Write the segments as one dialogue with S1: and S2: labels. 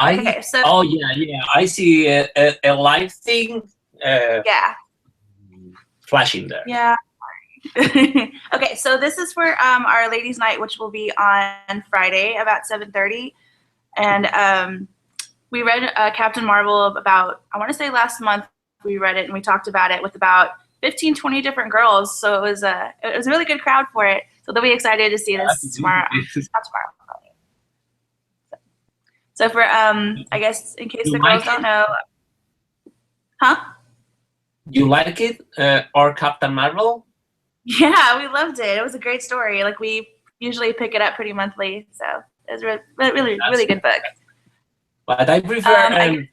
S1: Okay, so
S2: Oh yeah. I see a live thing
S1: yeah,
S2: flashing there.
S1: yeah. Okay, so this is for our ladies' night, which will be on Friday about 7:30, and we read Captain Marvel about, I want to say last month we read it and we talked about it with about 15, 20 different girls. So it was a really good crowd for it. So they'll be excited to see this tomorrow. Not tomorrow. So for I guess in case
S2: You
S1: the
S2: like
S1: girls don't
S2: it?
S1: know, huh?
S2: You like it or Captain Marvel?
S1: Yeah, we loved it. It was a great story. Like we usually pick it up pretty monthly, so it was really
S2: That's
S1: good book.
S2: But I prefer
S1: I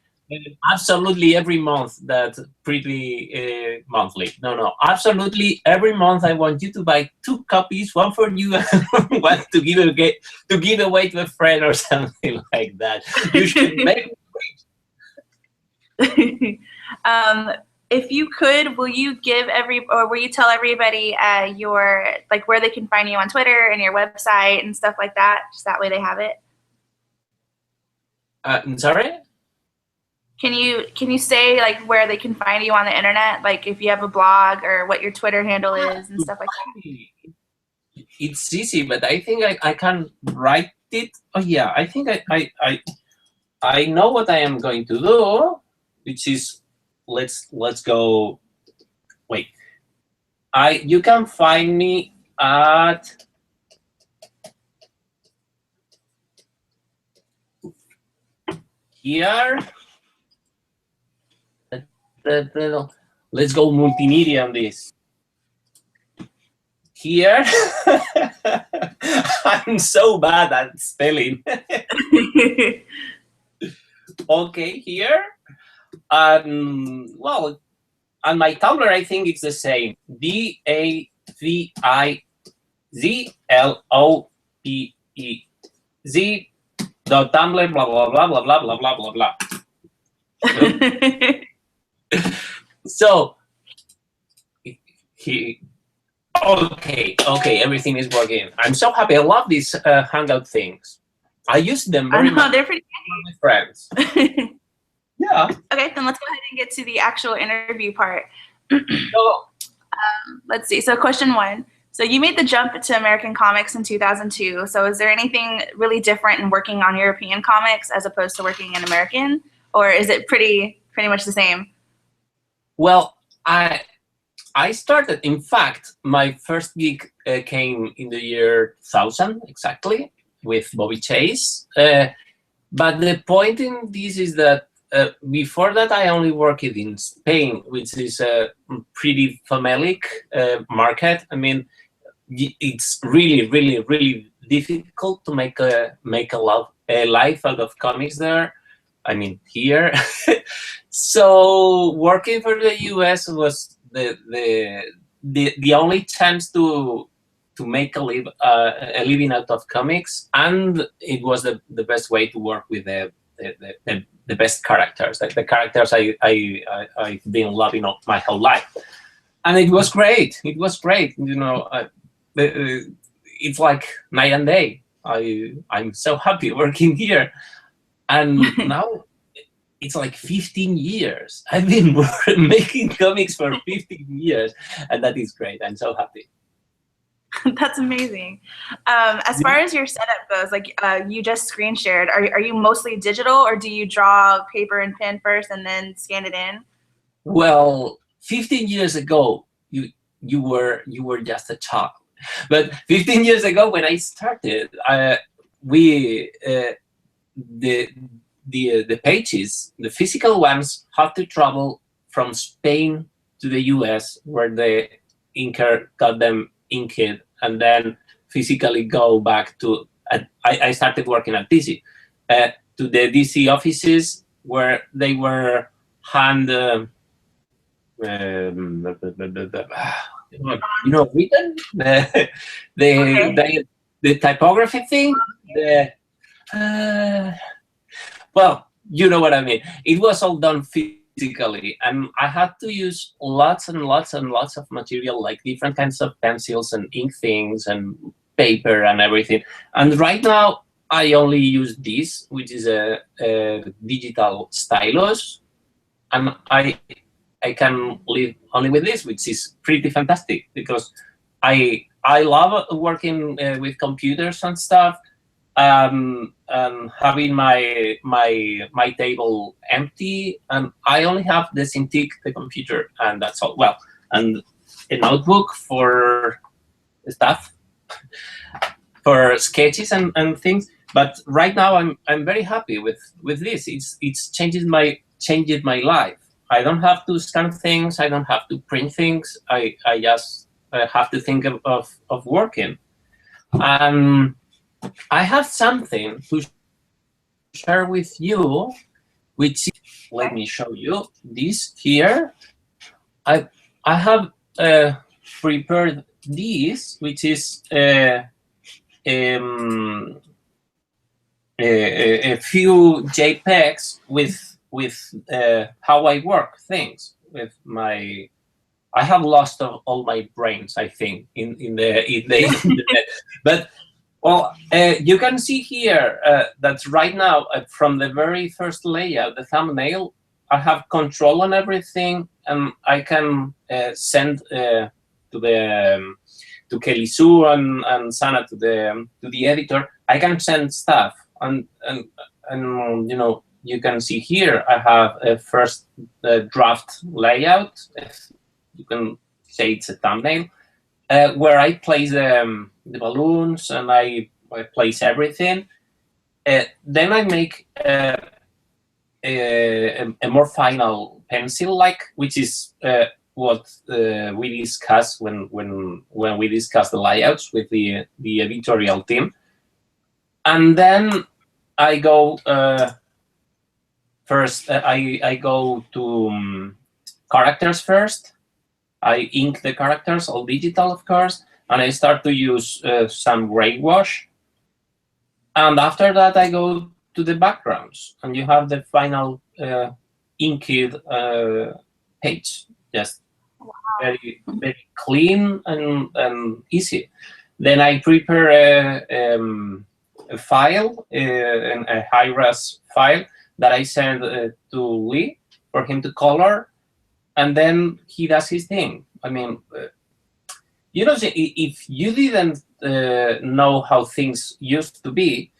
S2: absolutely every month that pretty monthly. No, absolutely every month. I want you to buy 2 copies, one for you and one to give away to a friend or something like that. You should make.
S1: if you could, will you tell everybody your like where they can find you on Twitter and your website and stuff like that? Just that way they have it.
S2: Sorry.
S1: Can you say like where they can find you on the internet? Like if you have a blog or what your Twitter handle is and stuff like that.
S2: It's easy, but I think I can write it. Oh yeah, I think I know what I am going to do, which is let's go. Wait, you can find me at here. Let's go multimedia on this. Here, I'm so bad at spelling. Okay, here. Well, on my Tumblr, I think it's the same. DAVIZLOPEZ.tumblr blah blah blah blah blah blah blah blah blah. So okay, everything is working. I'm so happy. I love these Hangout things. I use them very much.
S1: They're pretty
S2: with my friends. Yeah.
S1: Okay, then let's go ahead and get to the actual interview part.
S2: So,
S1: let's see. So question 1. So you made the jump to American comics in 2002. So is there anything really different in working on European comics as opposed to working in American? Or is it pretty much the same?
S2: Well, I started, in fact, my first gig came in the year 2000, exactly, with Bobby Chase. But the point in this is that before that, I only worked in Spain, which is a pretty famelic market. I mean, it's really difficult to make a life out of comics there. I mean, here. So working for the US was the only chance to make a living out of comics, and it was the best way to work with the best characters, like the characters I've been loving all my whole life, and it was great. It was great. You know, it's like night and day. I'm so happy working here, and now it's like 15 years. I've been making comics for 15 years, and that is great. I'm so happy.
S1: That's amazing. As far as your setup goes, like you just screen shared, are you mostly digital, or do you draw paper and pen first and then scan it in?
S2: Well, 15 years ago, you were just a child, but 15 years ago when I started, the pages, the physical ones, had to travel from Spain to the US, where the inker got them inked, and then physically go back to. I started working at DC, to the DC offices where they were hand. Written the typography thing. Well, you know what I mean. It was all done physically, and I had to use lots and lots and lots of material, like different kinds of pencils and ink things and paper and everything. And right now, I only use this, which is a digital stylus, and I can live only with this, which is pretty fantastic because I love working with computers and stuff, and having my table empty, and I only have the Cintiq, the computer, and that's all. Well, and a notebook for stuff, for sketches and things. But right now I'm very happy with this. It's changed my life. I don't have to scan things. I don't have to print things. I just have to think of working. And I have something to share with you, which is, let me show you this here. I have prepared this, which is a few JPEGs with how I work things with my. I have lost all my brains, I think, in the internet. But well, you can see here that right now, from the very first layout, the thumbnail, I have control on everything, and I can send to the to Kelly Sue and Sana to the editor. I can send stuff, and you know, you can see here I have a first draft layout. You can say it's a thumbnail, where I place the balloons and I place everything. Then I make a more final pencil-like, which is what we discussed when we discussed the layouts with the editorial team. And then I go first. I go to characters first. I ink the characters, all digital, of course, and I start to use some gray wash. And after that, I go to the backgrounds, and you have the final inked page. Just very clean and easy. Then I prepare a file, a high-res file that I send to Lee for him to color. And then he does his thing. I mean, you know, if you didn't know how things used to be,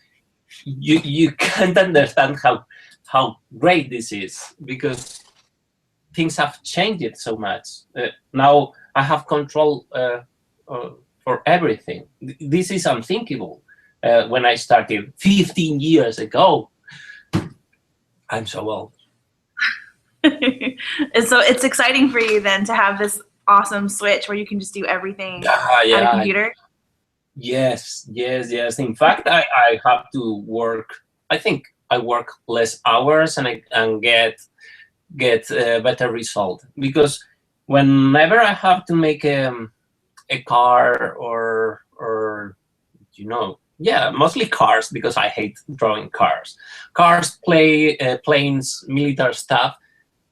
S2: you can't understand how great this is, because things have changed so much. Now I have control for everything. This is unthinkable when I started 15 years ago. I'm so old.
S1: And so it's exciting for you then to have this awesome switch where you can just do everything on a computer.
S2: Yes. In fact, I have to work. I think I work less hours and get a better result, because whenever I have to make a car or you know, yeah, mostly cars, because I hate drawing cars, planes, military stuff.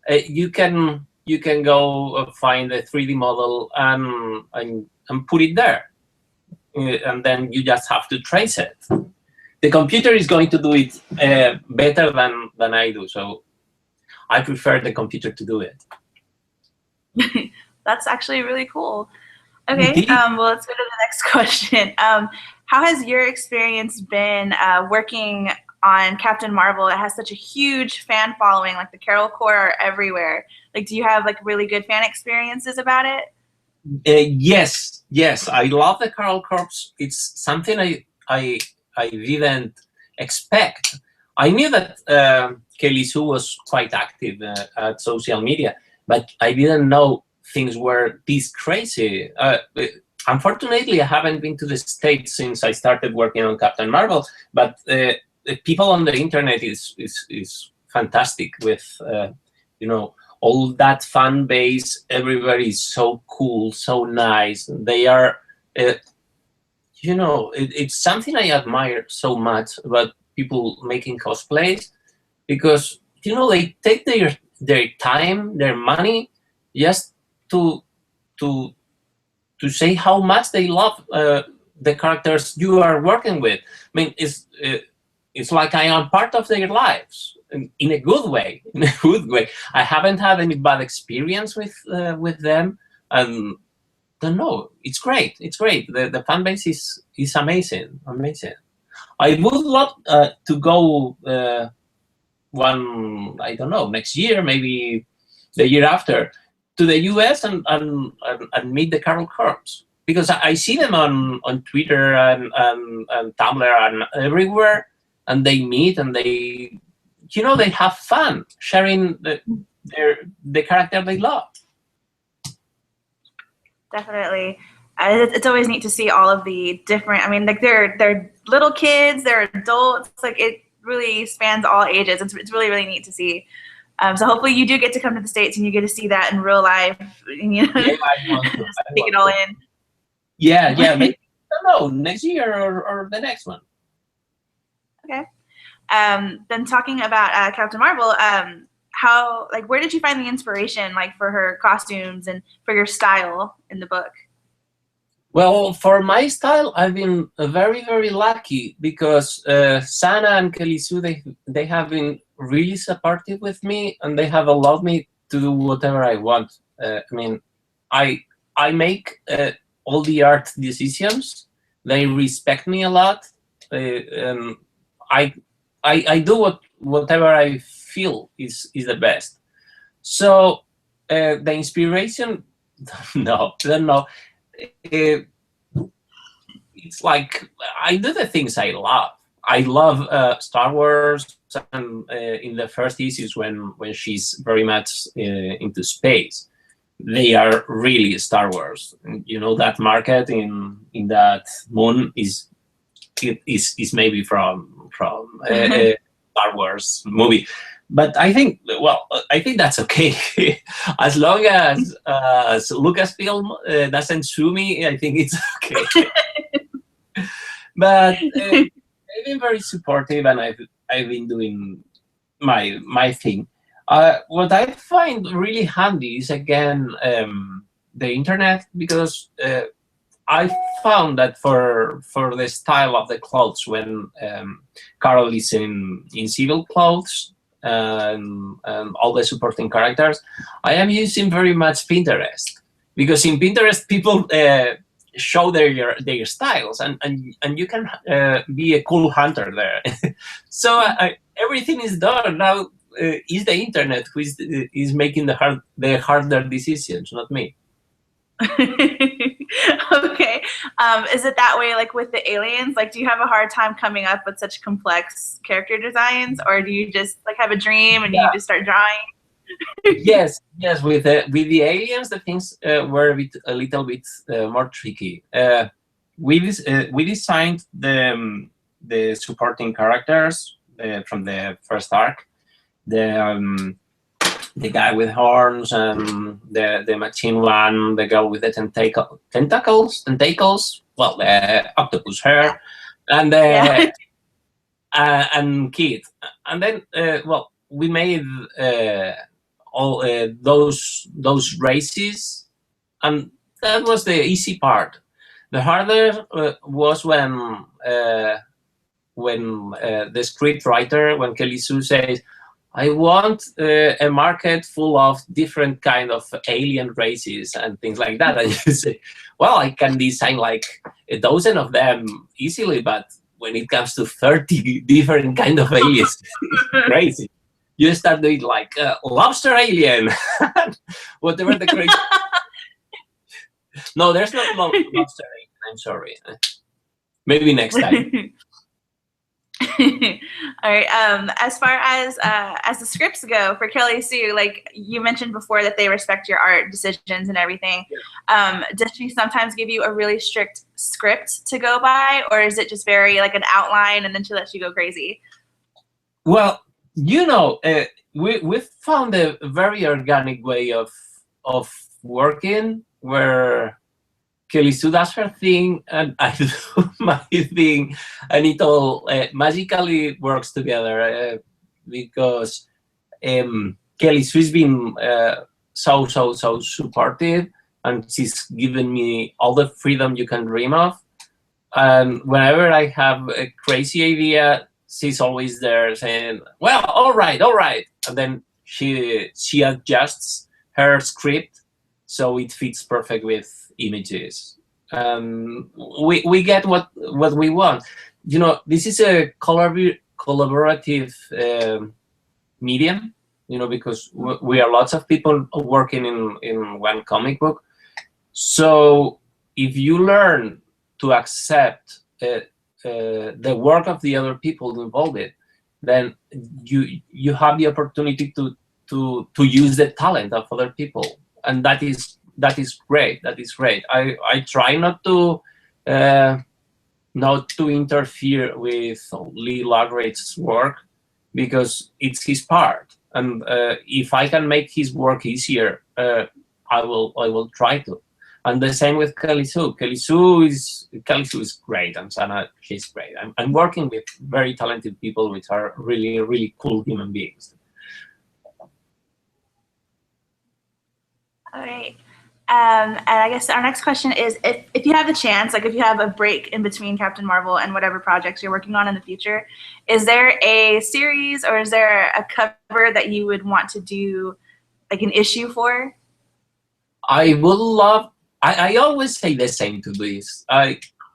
S2: You can go find a 3D model and put it there, and then you just have to trace it. The computer is going to do it better than I do, so I prefer the computer to do it.
S1: That's actually really cool. Okay, well, let's go to the next question. How has your experience been working on Captain Marvel? It has such a huge fan following, like the Carol Corps are everywhere. Like, do you have like really good fan experiences about it?
S2: Yes, I love the Carol Corps. It's something I didn't expect. I knew that Kelly Sue was quite active at social media, but I didn't know things were this crazy. Unfortunately, I haven't been to the States since I started working on Captain Marvel, but the people on the internet is fantastic with you know, all that fan base. Everybody is so cool, so nice. They are, you know, it's something I admire so much about people making cosplays, because, you know, they take their time, their money, just to say how much they love the characters you are working with. I mean, it's like I am part of their lives in a good way. In a good way. I haven't had any bad experience with them, and don't know. It's great. It's great. The fan base is amazing. Amazing. I would love to go I don't know, next year, maybe the year after, to the US and meet the Carol Corps, because I see them on Twitter and Tumblr and everywhere, and they meet and they have fun sharing the character they love.
S1: Definitely. It's always neat to see all of the different, I mean, like they're little kids, they're adults, like it really spans all ages. It's really, really neat to see. So hopefully you do get to come to the States and you get to see that in real life. And,
S2: Yeah, I want to.
S1: Take it all in.
S2: Yeah, maybe, I don't know, next year or the next one.
S1: Okay. Then talking about Captain Marvel, where did you find the inspiration, like, for her costumes and for your style in the book?
S2: Well, for my style, I've been very, very lucky because Sana and Kelly Sue, they have been really supportive with me, and they have allowed me to do whatever I want. I mean, I make all the art decisions. They respect me a lot. I do whatever I feel is the best. So the inspiration, no, I don't know. It's like I do the things I love. I love Star Wars, and in the first issues when she's very much into space, they are really Star Wars. You know, that market in that moon is maybe from Star Wars movie. But I think that's okay. As long as Lucasfilm doesn't sue me, I think it's okay. But they've been very supportive, and I've been doing my thing. What I find really handy is, again, the internet, because I found that for the style of the clothes, when Carol is in civil clothes, and all the supporting characters, I am using very much Pinterest, because in Pinterest people show their styles, and you can be a cool hunter there. So everything is done now. Is the internet who is making the harder decisions, not me.
S1: Okay. Is it that way, like with the aliens? Like, do you have a hard time coming up with such complex character designs, or do you just like have a dream and you just start drawing?
S2: Yes. With the aliens, the things were a little bit more tricky. We designed the supporting characters from the first arc. The guy with horns, and the machine one, the girl with the tentacles, well, the octopus hair, and and Kid. And then, we made all those races, and that was the easy part. The harder was when the script writer, when Kelly Sue says, I want a market full of different kind of alien races and things like that. And you say, well, I can design like a dozen of them easily, but when it comes to 30 different kind of aliens, it's crazy. You start doing like lobster alien, whatever the crazy. No, there's not lobster alien. I'm sorry. Maybe next time.
S1: All right. As far as the scripts go for Kelly Sue, like you mentioned before, that they respect your art decisions and everything. Yeah. Does she sometimes give you a really strict script to go by, or is it just very like an outline and then she lets you go crazy?
S2: Well, we've found a very organic way of working, where Kelly Sue does her thing and I do my thing, and it all magically works together, because Kelly Sue's been so supportive, and she's given me all the freedom you can dream of. And whenever I have a crazy idea, she's always there saying, "Well, all right," and then she adjusts her script so it fits perfect with images. We get what we want. This is a collaborative medium. Because we are lots of people working in one comic book. So if you learn to accept the work of the other people involved in, then you have the opportunity to use the talent of other people, and that is great. That is great. I try not to interfere with Lee Lagrange's work, because it's his part, and if I can make his work easier, I will try to. And the same with Kelly Sue. Kelly Sue is great, and Sana, she's great. I'm working with very talented people, which are really, really cool human beings.
S1: All right. And I guess our next question is, if you have the chance, like if you have a break in between Captain Marvel and whatever projects you're working on in the future, is there a series or is there a cover that you would want to do like an issue for?
S2: I would love, I always say the same to this.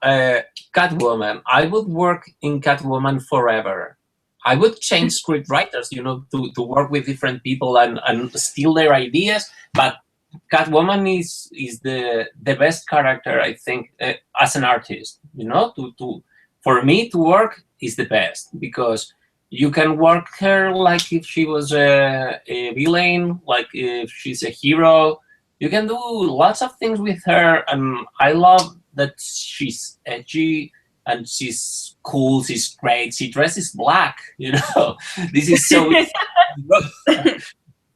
S2: Catwoman, I would work in Catwoman forever. I would change script writers, to work with different people and steal their ideas, but Catwoman is the best character, I think, as an artist. For me to work is the best, because you can work her like if she was a villain, like if she's a hero. You can do lots of things with her, and I love that she's edgy and she's cool. She's great. She dresses black. This is so.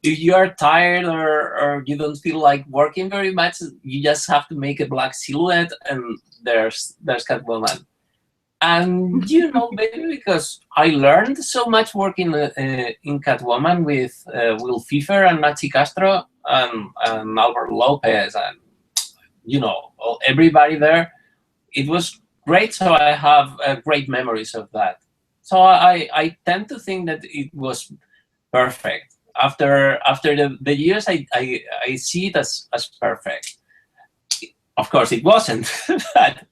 S2: If you are tired or you don't feel like working very much, you just have to make a black silhouette, and there's Catwoman. And maybe because I learned so much working in Catwoman with Will Pfeiffer and Nachi Castro and Albert Lopez and everybody there, it was great. So I have great memories of that. So I tend to think that it was perfect. After the years, I see it as perfect. Of course, it wasn't, but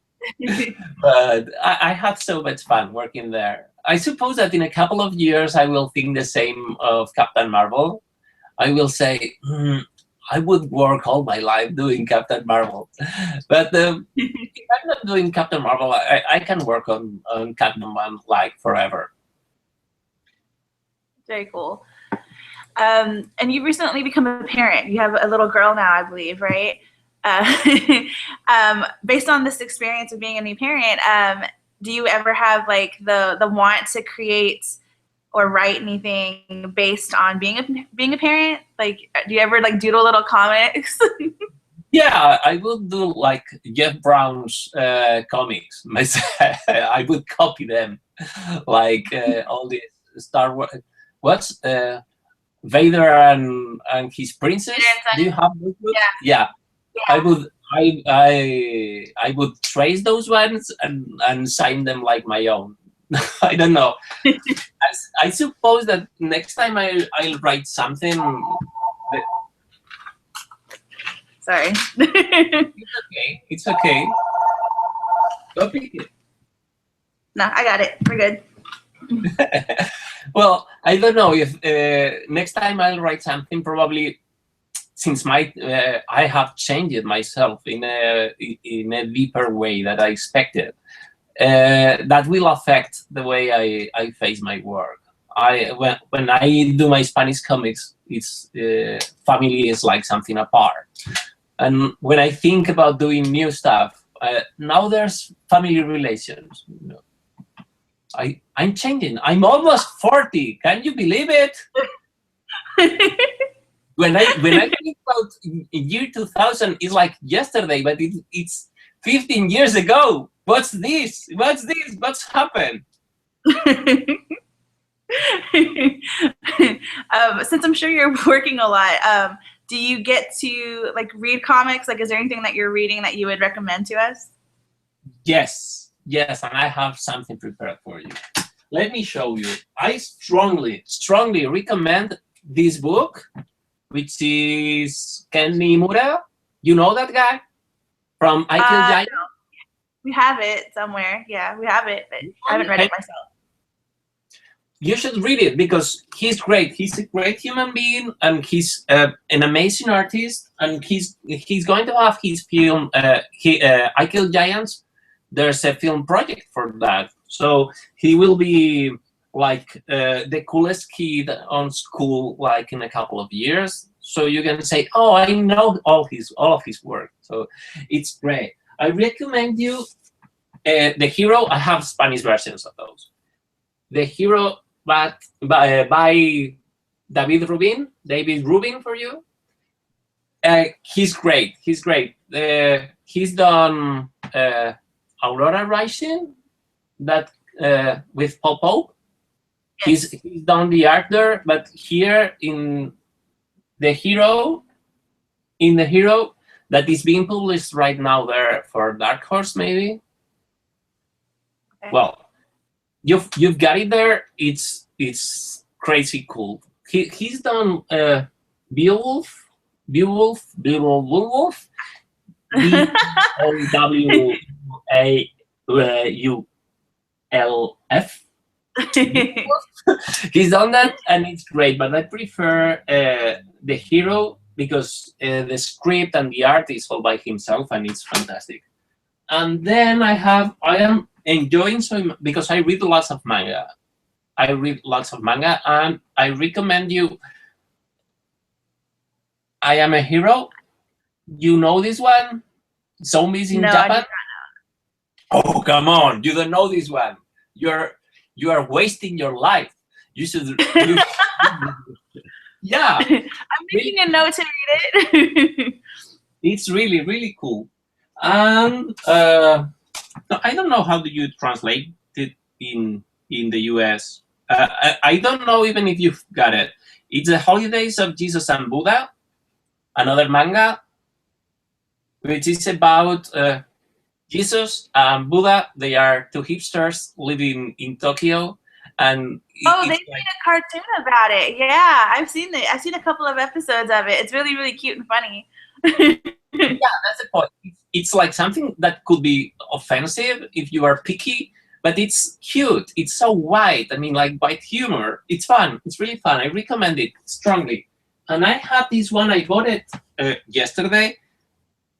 S2: I had so much fun working there. I suppose that in a couple of years, I will think the same of Captain Marvel. I will say, I would work all my life doing Captain Marvel. But if I'm not doing Captain Marvel, I can work on Catwoman like forever.
S1: Very cool. And you've recently become a parent. You have a little girl now, I believe, right? Based on this experience of being a new parent, do you ever have like the want to create or write anything based on being a parent? Like, do you ever like doodle little comics?
S2: Yeah, I would do like Jeff Brown's comics. I would copy them, like all the Star Wars. What's Vader and his princess? Do you have those books? Yeah. I would trace those ones and sign them like my own. I don't know. I suppose that next time I'll write something.
S1: Sorry.
S2: It's okay. Go pick it.
S1: No, I got it. We're good.
S2: Well, I don't know if next time I'll write something, probably since I have changed it myself in a deeper way that I expected. That will affect the way I face my work. When I do my Spanish comics, it's family is like something apart. And when I think about doing new stuff, now there's family relations. I'm changing. I'm almost 40. Can you believe it? When I think about year 2000, it's like yesterday, but it's 15 years ago. What's this? What's happened?
S1: Since I'm sure you're working a lot, do you get to like read comics? Like, is there anything that you're reading that you would recommend to us?
S2: Yes, and I have something prepared for you. Let me show you. I strongly recommend this book, which is Ken Nimura. You know that guy from I Kill Giants?
S1: No. We have it somewhere. Yeah, we have it, but I haven't read it myself.
S2: You should read it because he's great. He's a great human being, and he's an amazing artist. And he's going to have his film. I Kill Giants. There's a film project for that, so he will be like the coolest kid on school, like in a couple of years. So you can say, "Oh, I know all of his work." So it's great. I recommend you The Hero. I have Spanish versions of those. The Hero, but by David Rubin for you. He's great. He's great. He's done Aurora Rising, that with Paul Pope.
S1: Yes.
S2: He's done the art there, but here in The Hero, that is being published right now there for Dark Horse, maybe.
S1: Okay.
S2: Well, you've got it there. It's crazy cool. He's done Beowulf, BWALF, BWAULF. He's done that, and it's great. But I prefer The Hero because the script and the art is all by himself, and it's fantastic. And then I am enjoying because I read lots of manga. And I recommend you I Am a Hero. You know this one? Zombies in Japan? Oh, come on. You don't know this one. You are wasting your life. You should yeah.
S1: I'm making a note to read it.
S2: It's really, really cool. And I don't know how do you translate it in the US. I don't know even if you've got it. It's The Holidays of Jesus and Buddha, another manga, which is about Jesus and Buddha. They are two hipsters living in Tokyo, and
S1: they made a cartoon about it. Yeah, I've seen it. I've seen a couple of episodes of it. It's really, really cute and funny.
S2: Yeah, that's the point. It's like something that could be offensive if you are picky, but it's cute. It's so white. I mean, like white humor. It's fun. It's really fun. I recommend it strongly. And I have this one. I bought it yesterday.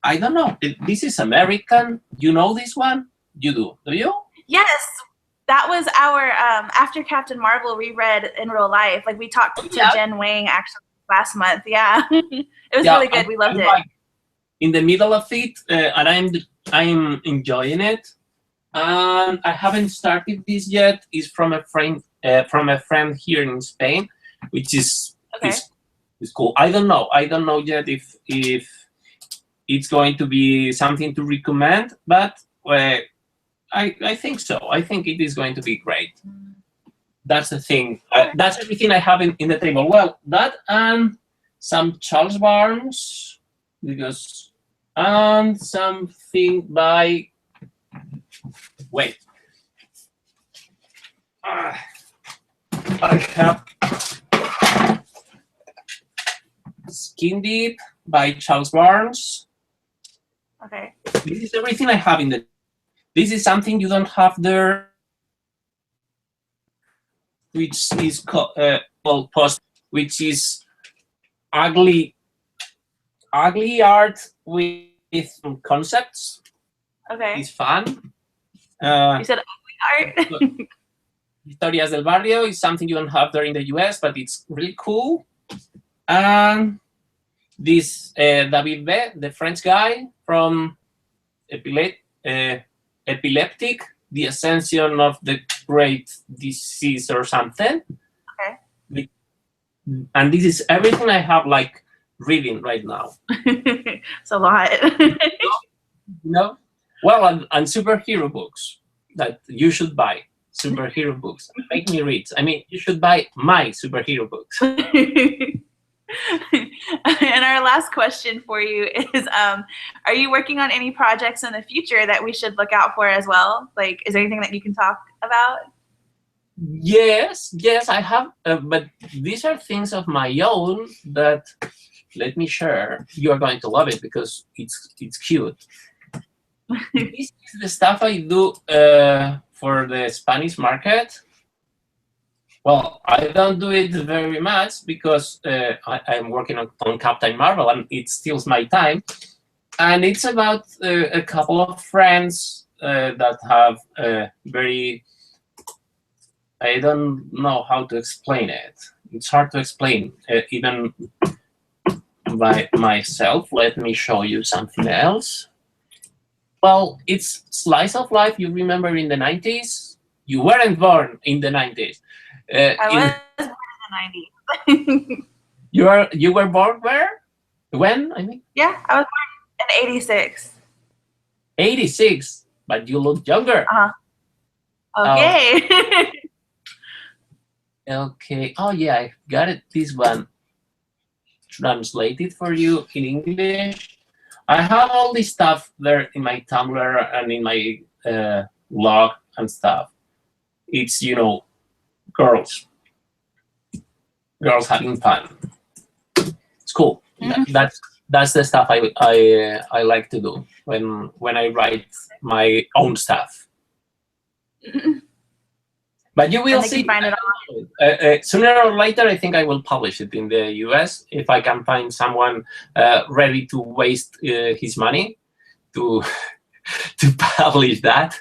S2: I don't know. This is American. You know this one? You do you?
S1: Yes. That was our, after Captain Marvel reread in real life. Like, we talked to Jen Wang actually last month. Yeah. It was really good. We loved it.
S2: Like in the middle of it, and I'm enjoying it. And I haven't started this yet. It's from a friend here in Spain, which is cool. I don't know yet if it's going to be something to recommend, but I think so. I think it is going to be great. That's the thing. That's everything I have in the table. Well, that and some Charles Barnes, and something by. Wait. I have Skin Deep by Charles Barnes.
S1: Okay.
S2: This is everything I have in the. This is something you don't have there, which is called post, which is ugly art with concepts.
S1: Okay.
S2: It's fun.
S1: You said ugly art.
S2: Historias del Barrio is something you don't have there in the US, but it's really cool. And this David B, the French guy from Epileptic, The Ascension of the Great Disease or something.
S1: Okay.
S2: And this is everything I have like reading right now.
S1: It's a lot.
S2: Well, and superhero books that you should buy. Superhero books. Make me read. I mean, you should buy my superhero books.
S1: And our last question for you is, are you working on any projects in the future that we should look out for as well? Like, is there anything that you can talk about?
S2: Yes, yes, I have, but these are things of my own that let me share. You are going to love it because it's cute. This is the stuff I do for the Spanish market. Well, I don't do it very much because I'm working on Captain Marvel and it steals my time. And it's about a couple of friends that have very, I don't know how to explain it. It's hard to explain even by myself. Let me show you something else. Well, it's slice of life. You remember in the 90s? You weren't born in the 90s.
S1: I was born in the 90s.
S2: You were born where? When? I mean,
S1: Yeah, I was born in 86.
S2: 86, but you look younger.
S1: Okay.
S2: Okay. Oh yeah, I got it. This one translated for you in English. I have all this stuff there in my Tumblr and in my blog and stuff. It's girls having fun. It's cool.
S1: Mm-hmm.
S2: That's the stuff I like to do when I write my own stuff. But you will see.
S1: Find it
S2: sooner or later, I think I will publish it in the US if I can find someone ready to waste his money to to publish that.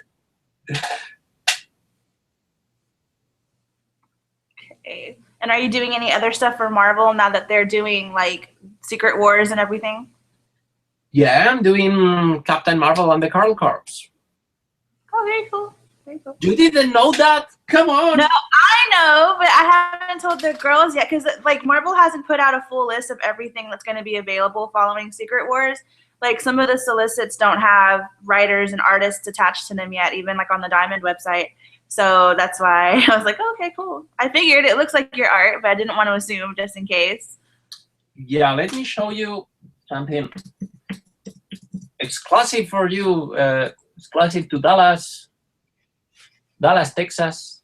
S1: Okay. And are you doing any other stuff for Marvel now that they're doing like Secret Wars and everything?
S2: Yeah, I'm doing Captain Marvel and the Carl Corps.
S1: Oh, very cool. Very cool.
S2: You didn't know that? Come on.
S1: No, I know, but I haven't told the girls yet because like Marvel hasn't put out a full list of everything that's going to be available following Secret Wars. Like some of the solicits don't have writers and artists attached to them yet, even like on the Diamond website. So that's why I was like, oh, okay, cool. I figured it looks like your art, but I didn't want to assume just in case.
S2: Yeah, let me show you something exclusive for you, exclusive to Dallas, Texas.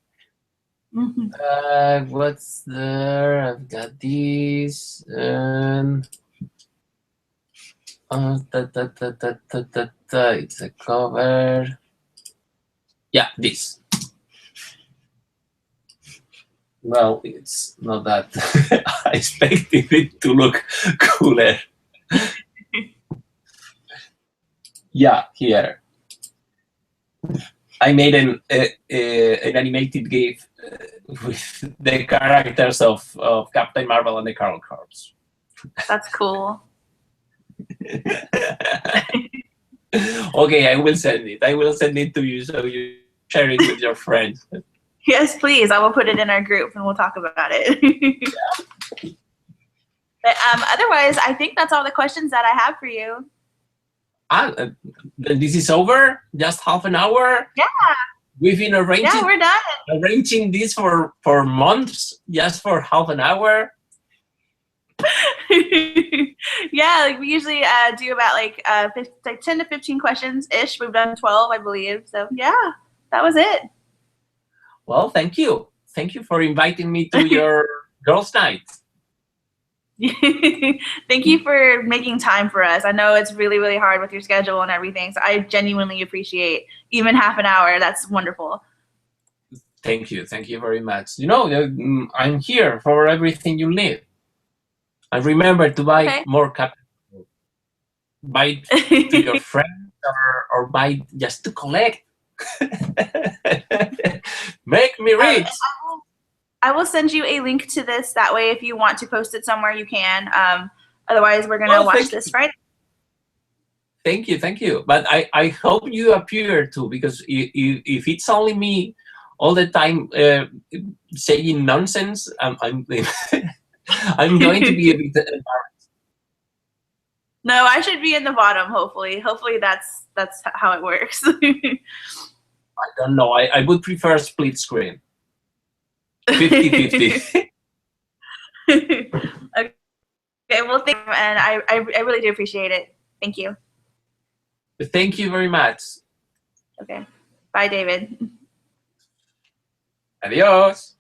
S1: Mm-hmm.
S2: What's there? I've got these. It's a cover. Yeah, this. Well, it's not that. I expected it to look cooler. Yeah, here. I made an animated GIF with the characters of Captain Marvel and the Carl Corps.
S1: That's cool.
S2: Okay, I will send it. I will send it to you so you share it with your friends.
S1: Yes, please. I will put it in our group and we'll talk about it.
S2: Yeah.
S1: But otherwise, I think that's all the questions that I have for you.
S2: This is over? Just half an hour?
S1: Yeah.
S2: We've been arranging.
S1: Yeah, we're done.
S2: Arranging this for months, just for half an hour.
S1: Yeah, like we usually do about like 10 to 15 questions ish. We've done 12, I believe. So yeah, that was it.
S2: Well, thank you. Thank you for inviting me to your girls' night.
S1: Thank you for making time for us. I know it's really, really hard with your schedule and everything. So I genuinely appreciate even half an hour. That's wonderful.
S2: Thank you. Thank you very much. I'm here for everything you need. And remember to buy more capital. Buy to your friends or buy just to collect. Make me rich.
S1: I will send you a link to this. That way, if you want to post it somewhere, you can. Otherwise, we're going to watch this Friday.
S2: Thank you. But I hope you appear too, because if it's only me all the time saying nonsense, I'm I'm going to be a bit embarrassed.
S1: No, I should be in the bottom, hopefully. Hopefully that's how it works.
S2: I don't know. I would prefer split screen. 50-50.
S1: Okay, well, thank you, and I really do appreciate it. Thank you.
S2: Thank you very much.
S1: Okay. Bye, David.
S2: Adios.